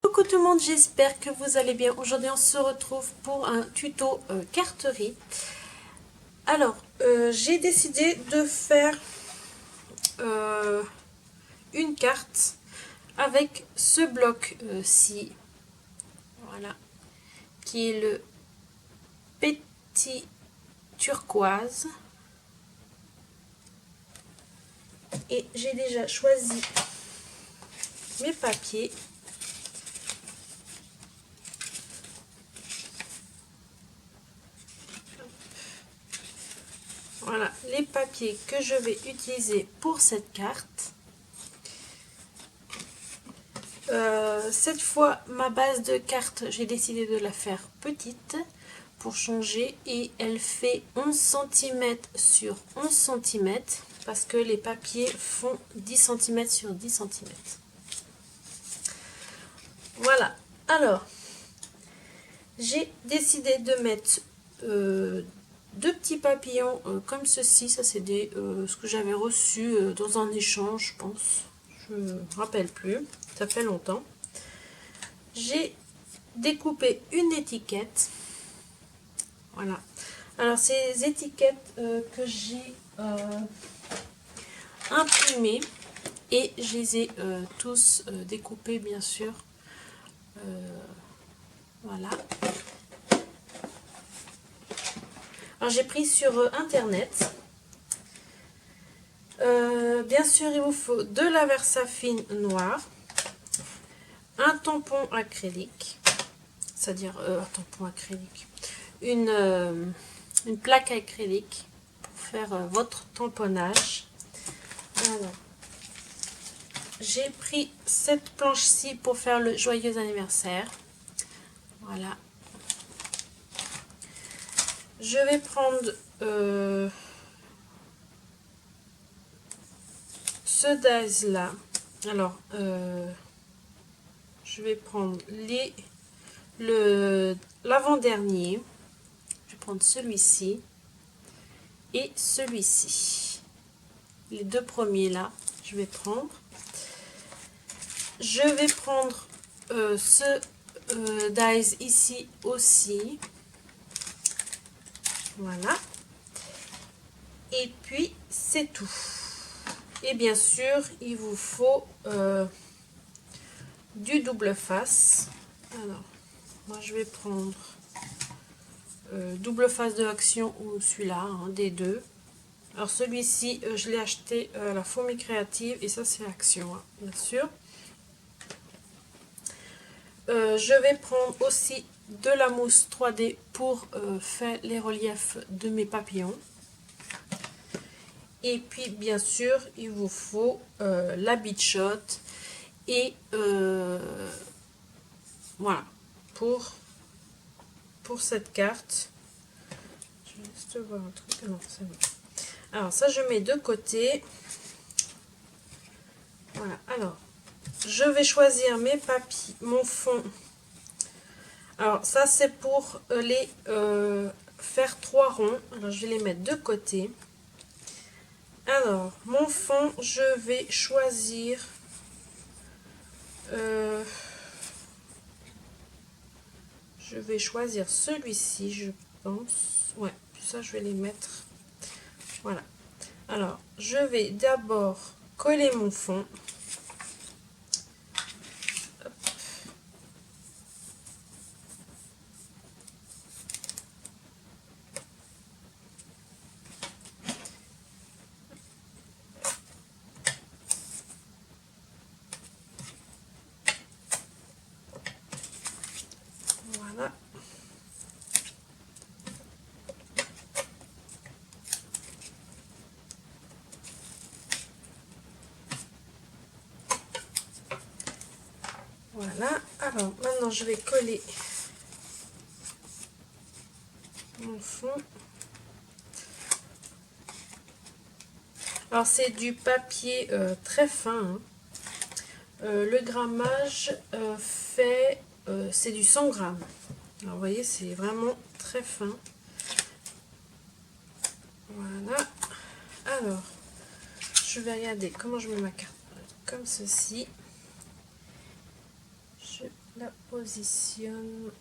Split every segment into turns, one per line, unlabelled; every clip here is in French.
Coucou tout le monde, j'espère que vous allez bien. Aujourd'hui on se retrouve pour un tuto carterie. Alors j'ai décidé de faire une carte avec ce bloc-ci, voilà, qui est le petit turquoise. Et j'ai déjà choisi mes papiers. Voilà les papiers que je vais utiliser pour cette carte. Cette fois, ma base de carte, j'ai décidé de la faire petite pour changer et elle fait 11 cm sur 11 cm parce que les papiers font 10 cm sur 10 cm. Voilà, alors j'ai décidé de mettre deux petits papillons comme ceci. Ça c'est ce que j'avais reçu dans un échange, je pense. Je ne me rappelle plus, ça fait longtemps. J'ai découpé une étiquette. Voilà. Alors ces étiquettes que j'ai imprimées et je les ai tous découpées bien sûr. Voilà. Alors j'ai pris sur internet. Bien sûr il vous faut de la Versafine noire, un tampon acrylique, c'est-à-dire un tampon acrylique, une plaque acrylique pour faire votre tamponnage. Alors, j'ai pris cette planche-ci pour faire le joyeux anniversaire. Voilà. Je vais prendre ce dies-là. Alors, je vais prendre l'avant-dernier. Je vais prendre celui-ci et celui-ci. Les deux premiers là, je vais prendre. Je vais prendre ce dies ici aussi. Voilà. Et puis, c'est tout. Et bien sûr, il vous faut du double face. Alors, moi je vais prendre double face de Action ou celui-là, hein, des deux. Alors celui-ci, je l'ai acheté à la Fourmi Créative et ça c'est Action, hein, bien sûr. Je vais prendre aussi de la mousse 3D pour faire les reliefs de mes papillons. Et puis bien sûr, il vous faut la Beach Shot et voilà pour cette carte. Je vais juste voir un truc. Non, c'est bon. Alors ça je mets de côté. Voilà, alors je vais choisir mes papiers, mon fond. Alors ça c'est pour les faire 3 ronds. Alors je vais les mettre de côté. Alors mon fond, je vais choisir celui-ci, je pense. Ouais, puis ça je vais les mettre. Voilà. Alors je vais d'abord coller mon fond. Voilà. Voilà. Alors maintenant je vais coller mon fond. Alors c'est du papier très fin, hein. Le grammage fait c'est du 100 grammes. Alors vous voyez, c'est vraiment très fin. Voilà. Alors je vais regarder comment je mets ma carte. Comme ceci. Je la positionne.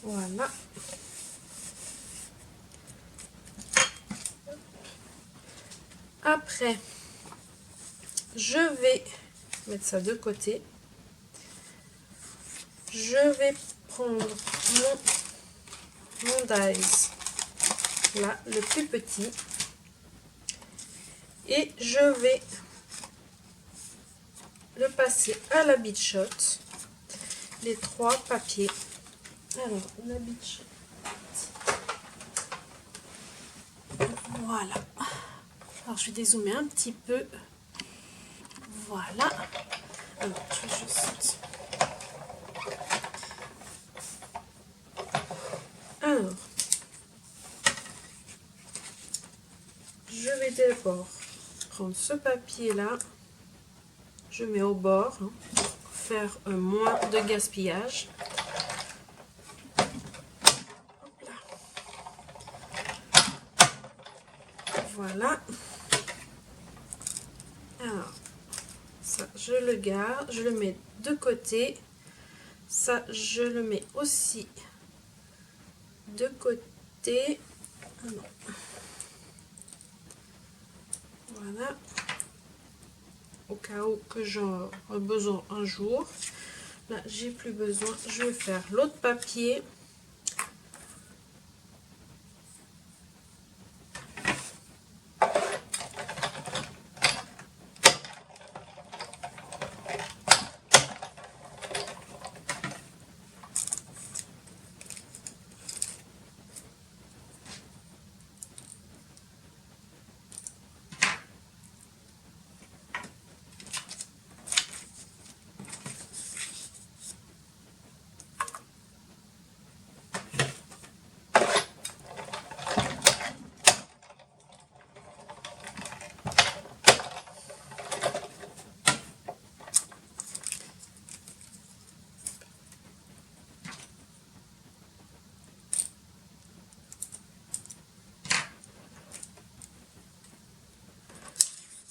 Voilà. Après, je vais mettre ça de côté. Je vais prendre mon dies, là, le plus petit. Et je vais le passer à la bead shot. Les 3 papiers. Alors, la bead shot. Voilà. Alors, je vais dézoomer un petit peu. Voilà. Alors, je vais juste... Alors, je vais d'abord prendre ce papier-là. Je mets au bord hein, pour faire moins de gaspillage. Voilà. Alors, ça, je le garde, je le mets de côté. Ça, je le mets aussi de côté. Ah non. Voilà. Au cas où que j'en ai besoin un jour. Là, j'ai plus besoin. Je vais faire l'autre papier.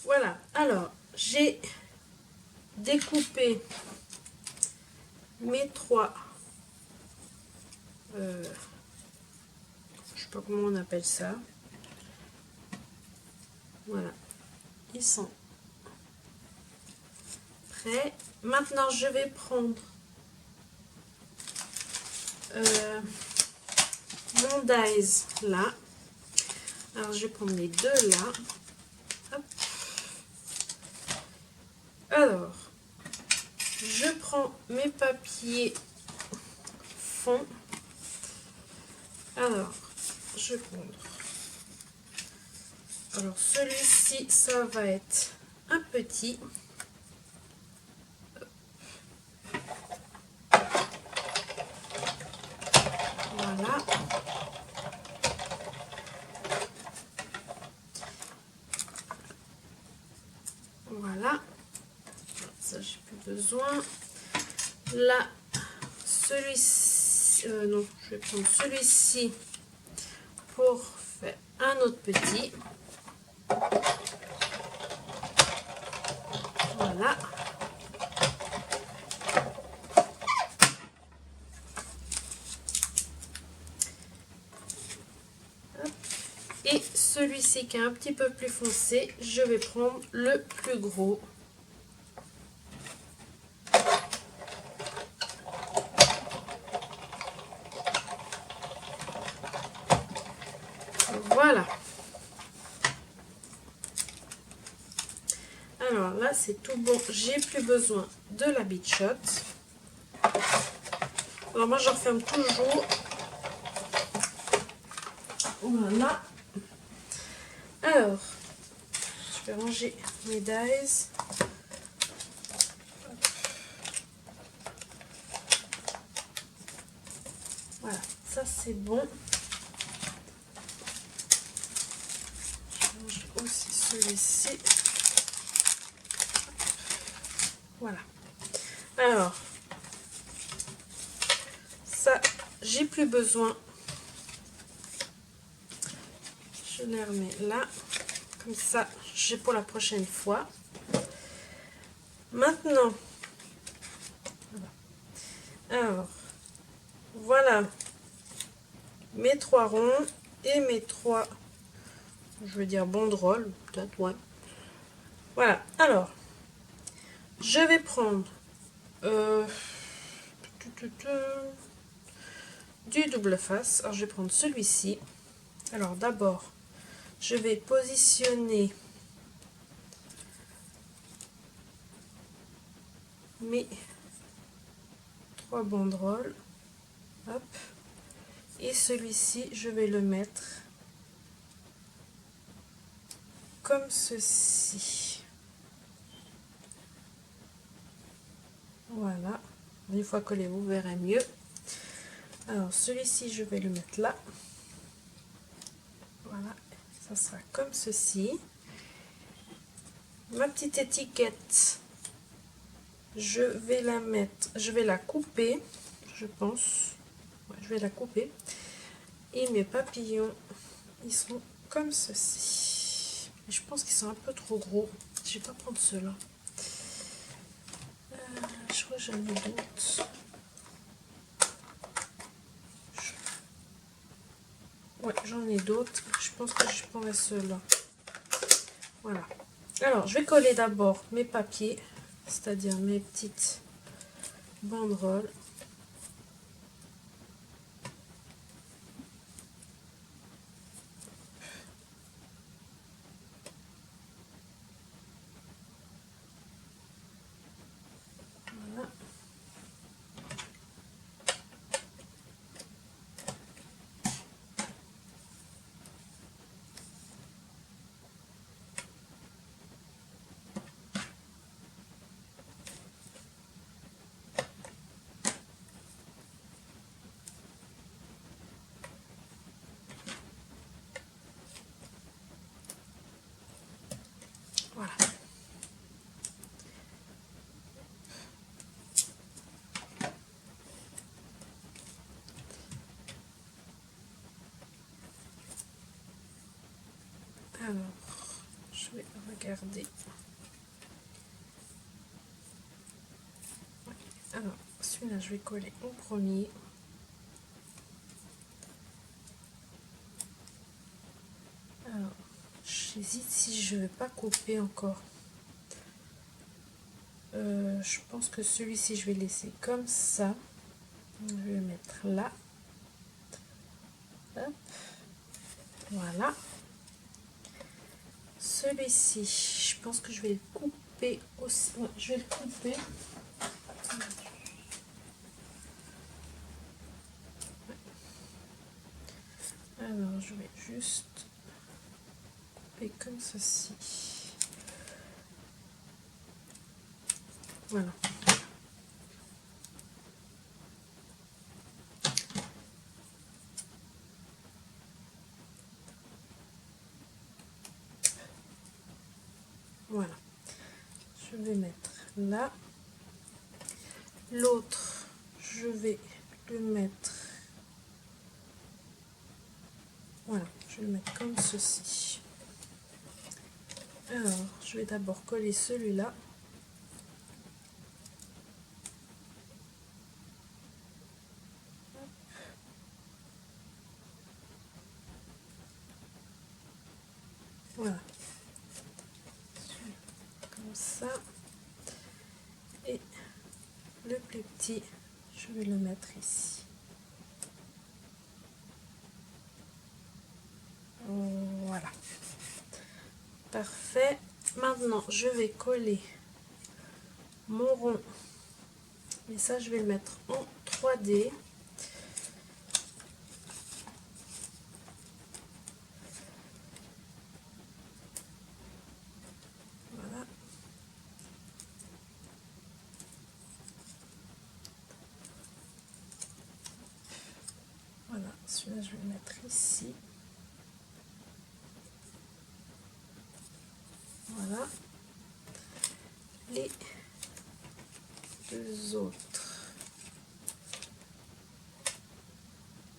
Voilà, alors j'ai découpé mes 3, je sais pas comment on appelle ça. Voilà, ils sont prêts. Maintenant, je vais prendre mon dies là. Alors, je vais prendre les 2 là. Hop. Alors, je prends mes papiers fond. Alors, je vais prendre. Alors, celui-ci, ça va être un petit. Voilà. Voilà. Ça, j'ai plus besoin. Là, celui-ci, non, je vais prendre celui-ci pour faire un autre petit. Voilà. Et celui-ci qui est un petit peu plus foncé, je vais prendre le plus gros. Voilà. Alors là, c'est tout bon. J'ai plus besoin de la bead shot. Alors moi, je referme toujours. Voilà. Alors, je vais ranger mes dies. Voilà, ça c'est bon. Je range aussi celui-ci. Voilà. Alors, ça, j'ai plus besoin. Je les remets là. Comme ça, j'ai pour la prochaine fois. Maintenant, Alors, voilà mes 3 ronds et mes 3, je veux dire banderoles, peut-être, ouais. Voilà, alors, je vais prendre du double face. Alors, je vais prendre celui-ci. Alors, d'abord, je vais positionner mes 3 banderoles. Hop. Et celui-ci, je vais le mettre comme ceci. Voilà. Une fois collé, vous verrez mieux. Alors, celui-ci, je vais le mettre là. Voilà. Ça sera comme ceci. Ma petite étiquette, je vais la mettre, je vais la couper, je pense. Ouais, je vais la couper. Et mes papillons, ils sont comme ceci. Je pense qu'ils sont un peu trop gros. Je vais pas prendre ceux-là. Je crois que j'en ai d'autres. Ouais, j'en ai d'autres. Je pense que je prendrai ceux-là. Voilà. Alors, je vais coller d'abord mes papiers, c'est-à-dire mes petites banderoles. Voilà. Voilà. Alors, je vais regarder. Ouais. Alors, celui-là, je vais coller au premier. Alors, j'hésite si je ne vais pas couper encore. Je pense que celui-ci, je vais laisser comme ça. Je vais le mettre là. Hop. Voilà. Celui-ci, je pense que je vais le couper aussi. Ouais, je vais le couper. Alors, je vais juste couper comme ceci. Voilà. Voilà. Je vais mettre là. L'autre, je vais le mettre. Voilà, je vais le mettre comme ceci. Alors, je vais d'abord coller celui-là. Voilà. Comme ça. Et le plus petit, je vais le mettre ici. Voilà. Parfait. Maintenant, je vais coller mon rond. Et ça, je vais le mettre en 3D. Voilà. Voilà. Celui-là, je vais le mettre ici. Voilà. Les deux autres.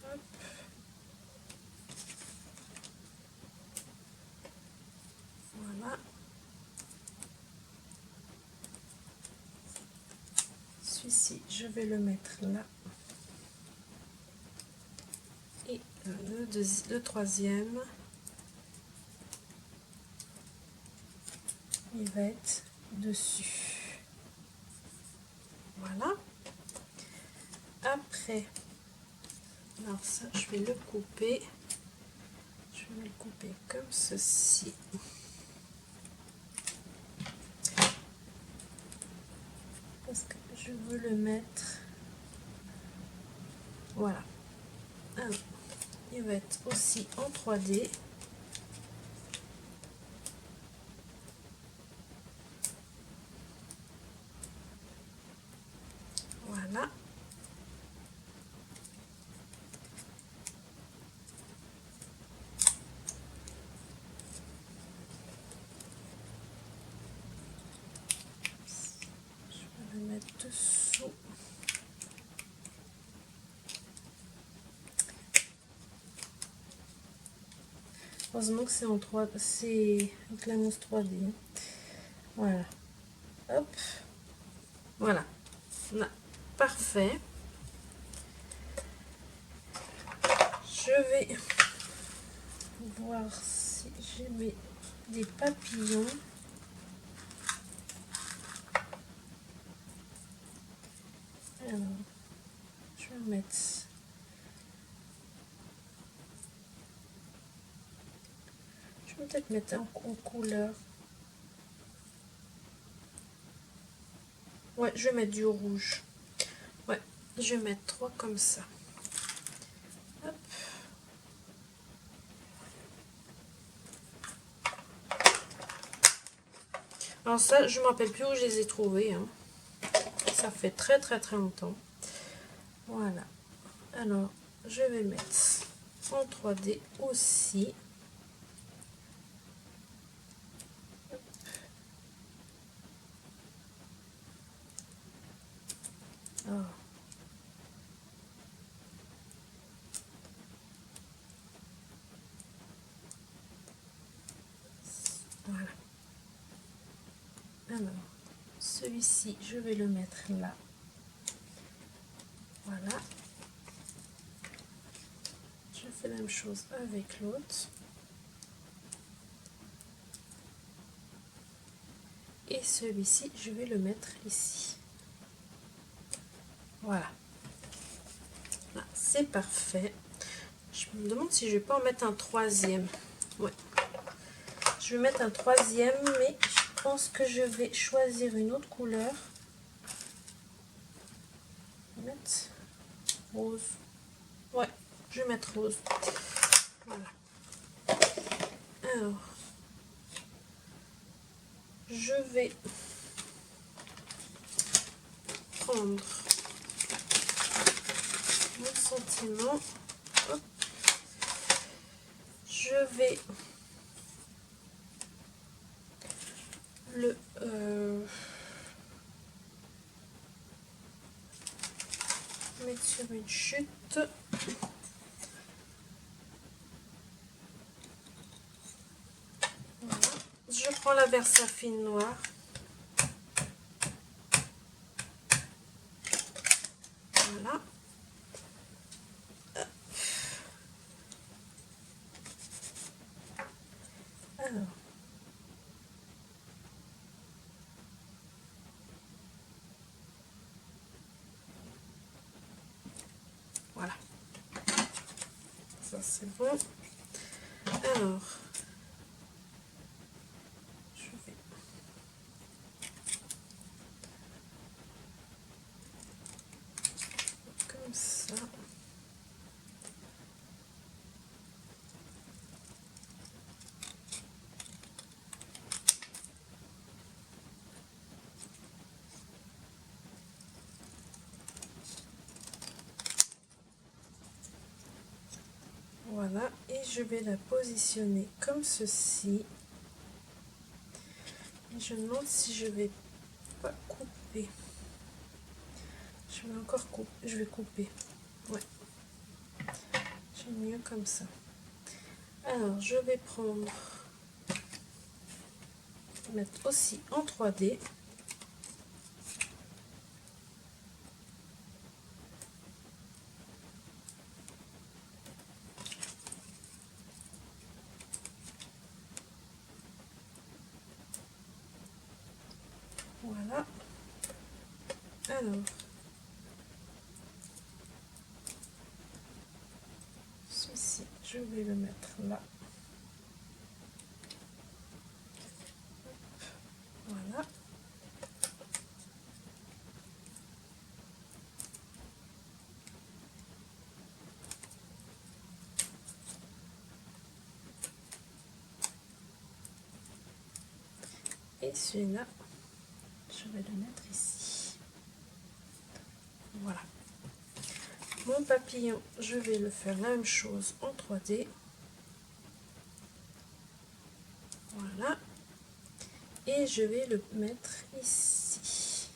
Hop. Voilà. celui-ci, je vais le mettre là. Et le troisième, il va être dessus. Voilà. Après, alors ça, je vais le couper. Je vais le couper comme ceci. Parce que je veux le mettre. Voilà. Alors, il va être aussi en 3D. Voilà. Je vais le mettre dessous. Heureusement que c'est en 3, c'est avec la mousse 3D. Voilà. Hop. Voilà. Là. Parfait. Je vais voir si j'ai des papillons. Alors, je vais mettre. Je vais peut-être mettre en couleur. Ouais, je vais mettre du rouge. Ouais, je vais mettre 3 comme ça. Hop. Alors ça, je ne me rappelle plus où je les ai trouvés. Hein. Ça fait très longtemps. Voilà. Alors, je vais mettre en 3D aussi. Oh. Voilà. Alors, celui-ci, je vais le mettre là. Voilà. Je fais la même chose avec l'autre. Et celui-ci, je vais le mettre ici. Voilà. Là, c'est parfait. Je me demande si je vais pas en mettre un troisième. Ouais. Je vais mettre un troisième, mais je pense que je vais choisir une autre couleur. Je vais mettre rose. Ouais, je vais mettre rose. Voilà. Alors, je vais prendre mon sentiment. Hop. Je vais le mettre sur une chute. Voilà. Je prends la Versafine noire. Voilà. Alors. Voilà. Ça c'est bon. Alors. Je vais comme ça. Voilà, et je vais la positionner comme ceci. Et je me demande si je vais pas couper. Je vais encore couper. Je vais couper. Ouais. J'aime mieux comme ça. Alors, je vais prendre, mettre aussi en 3D. Voilà. Alors, ceci, je vais le mettre là. Voilà. Et celui-là, je vais le mettre ici. Voilà. Mon papillon, je vais le faire la même chose en 3D. Voilà. Et je vais le mettre ici.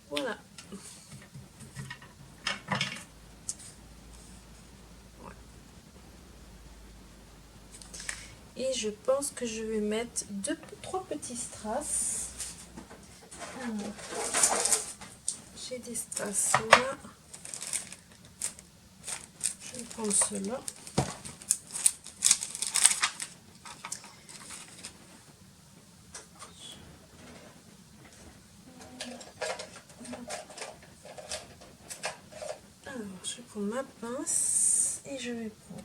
Voilà. Et je pense que je vais mettre 3 petits strass. Alors, j'ai des strass là. Je vais prendre ceux-là. Alors, je vais prendre ma pince et je vais prendre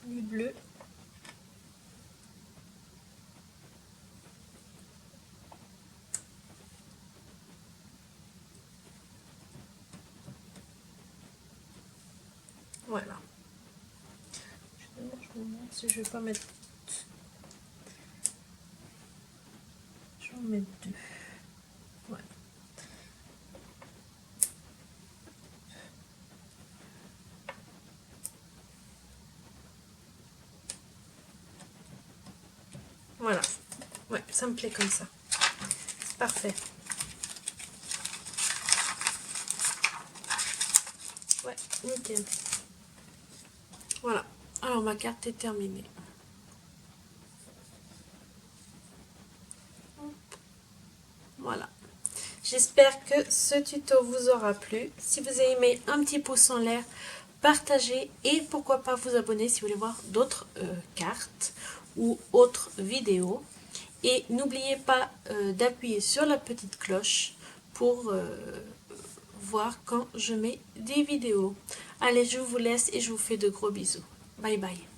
les bleus. Voilà. Je me demande si je vais pas mettre. Je vais en mettre 2. Voilà. Voilà. Ouais, ça me plaît comme ça. C'est parfait. Ouais, nickel. Voilà. Alors ma carte est terminée. Voilà. J'espère que ce tuto vous aura plu. Si vous avez aimé, un petit pouce en l'air, partagez et pourquoi pas vous abonner si vous voulez voir d'autres cartes ou autres vidéos. Et n'oubliez pas d'appuyer sur la petite cloche pour voir quand je mets des vidéos. Allez, je vous laisse et je vous fais de gros bisous. Bye bye.